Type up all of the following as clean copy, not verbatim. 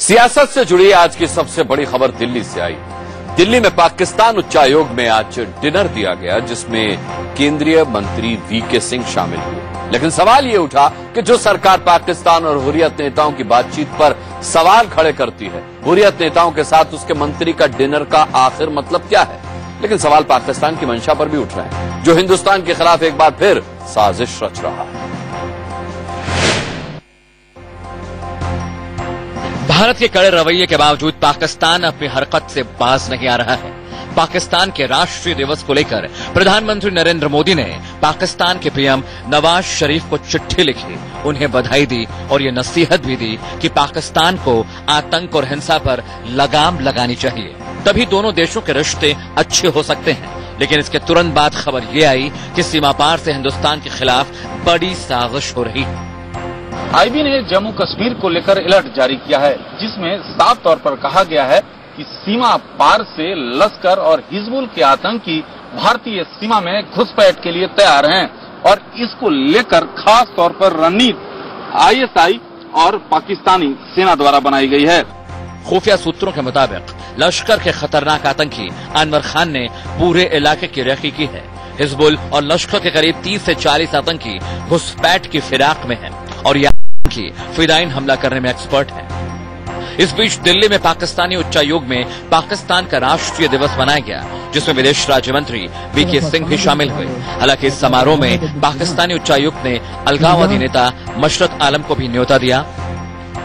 सियासत से जुड़ी आज की सबसे बड़ी खबर दिल्ली से आई। दिल्ली में पाकिस्तान उच्चायोग में आज डिनर दिया गया, जिसमें केंद्रीय मंत्री वीके सिंह शामिल हुए। लेकिन सवाल ये उठा कि जो सरकार पाकिस्तान और हुर्रियत नेताओं की बातचीत पर सवाल खड़े करती है, हुर्रियत नेताओं के साथ उसके मंत्री का डिनर का आखिर मतलब क्या है? लेकिन सवाल पाकिस्तान की मंशा पर भी उठ रहे हैं, जो हिंदुस्तान के खिलाफ एक बार फिर साजिश रच रहा है। भारत के कड़े रवैये के बावजूद पाकिस्तान अपनी हरकत से बाज नहीं आ रहा है। पाकिस्तान के राष्ट्रीय दिवस को लेकर प्रधानमंत्री नरेंद्र मोदी ने पाकिस्तान के पीएम नवाज शरीफ को चिट्ठी लिखी, उन्हें बधाई दी और ये नसीहत भी दी कि पाकिस्तान को आतंक और हिंसा पर लगाम लगानी चाहिए, तभी दोनों देशों के रिश्ते अच्छे हो सकते हैं। लेकिन इसके तुरंत बाद खबर ये आई कि सीमा पार से हिंदुस्तान के खिलाफ बड़ी साजिश हो रही है। आईबी ने जम्मू कश्मीर को लेकर अलर्ट जारी किया है, जिसमें साफ तौर पर कहा गया है कि सीमा पार से लश्कर और हिजबुल के आतंकी भारतीय सीमा में घुसपैठ के लिए तैयार हैं और इसको लेकर खास तौर पर रणनीति आईएसआई और पाकिस्तानी सेना द्वारा बनाई गई है। खुफिया सूत्रों के मुताबिक लश्कर के खतरनाक आतंकी अनवर खान ने पूरे इलाके की रेकी की है। हिजबुल और लश्कर के करीब 30 से 40 आतंकी घुसपैठ की फिराक में हैं और ये आतंकी फिदायीन हमला करने में एक्सपर्ट हैं। इस बीच दिल्ली में पाकिस्तानी उच्चायोग में पाकिस्तान का राष्ट्रीय दिवस मनाया गया, जिसमें विदेश राज्य मंत्री वीके सिंह भी शामिल हुए। हालांकि इस समारोह में पाकिस्तानी उच्चायुक्त ने अलगाववादी नेता मशरत आलम को भी न्योता दिया।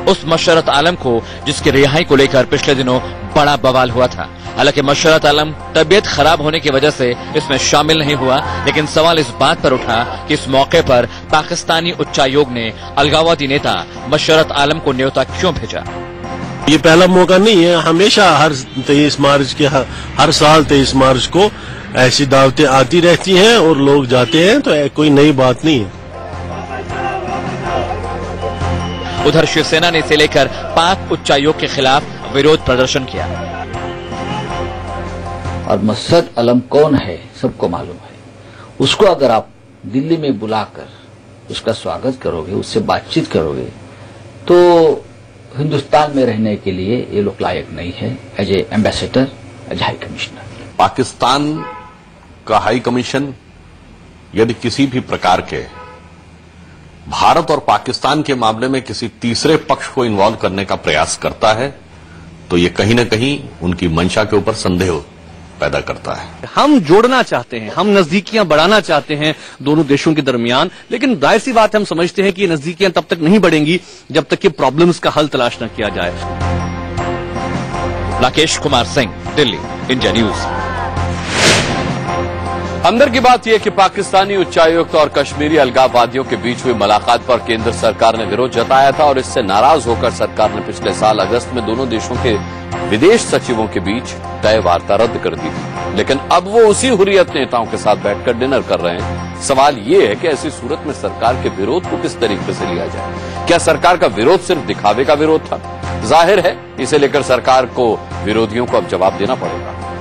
उस मशरत आलम को, जिसकी रिहाई को लेकर पिछले दिनों बड़ा बवाल हुआ था। हालांकि मशरत आलम तबियत खराब होने की वजह से इसमें शामिल नहीं हुआ, लेकिन सवाल इस बात पर उठा कि इस मौके पर पाकिस्तानी उच्चायोग ने अलगाववादी नेता मशरत आलम को न्योता क्यों भेजा। ये पहला मौका नहीं है, हमेशा हर 23 मार्च के हर साल 23 मार्च को ऐसी दावतें आती रहती हैं और लोग जाते हैं, तो कोई नई बात नहीं है। उधर शिवसेना ने इसे लेकर पाक उच्चायोग के खिलाफ विरोध प्रदर्शन किया। और मशरत आलम कौन है सबको मालूम है। उसको अगर आप दिल्ली में बुलाकर उसका स्वागत करोगे, उससे बातचीत करोगे, तो हिंदुस्तान में रहने के लिए ये लोग लायक नहीं है as a ambassador, as high commissioner. Pakistan का हाई कमीशन यदि किसी भी प्रकार के भारत और पाकिस्तान के मामले में किसी तीसरे पक्ष को इन्वॉल्व करने का प्रयास करता है, तो ये कहीं न कहीं उनकी मंशा के ऊपर संदेह पैदा करता है। हम जोड़ना चाहते हैं, हम नजदीकियां बढ़ाना चाहते हैं दोनों देशों के दरमियान, लेकिन जाहिर सी बात है, हम समझते हैं कि ये नजदीकियां तब तक नहीं बढ़ेंगी जब तक कि प्रॉब्लम्स का हल तलाश न किया जाए। Rakesh Kumar Singh, Delhi, India news. अंदर की बात यह कि पाकिस्तानी उच्चायुक्त और कश्मीरी अलगाववादियों के बीच हुई मुलाकात पर केंद्र सरकार ने विरोध जताया था और इससे नाराज होकर सरकार ने पिछले साल अगस्त में दोनों देशों के विदेश सचिवों के बीच तय वार्ता रद्द कर दी थी। लेकिन अब वो उसी हुर्रियत नेताओं के साथ बैठकर डिनर कर रहे हैं। सवाल ये है कि ऐसी सूरत में सरकार के विरोध को किस तरीके से लिया जाए। क्या सरकार का विरोध सिर्फ दिखावे का विरोध था? जाहिर है इसे लेकर सरकार को विरोधियों को अब जवाब देना पड़ेगा।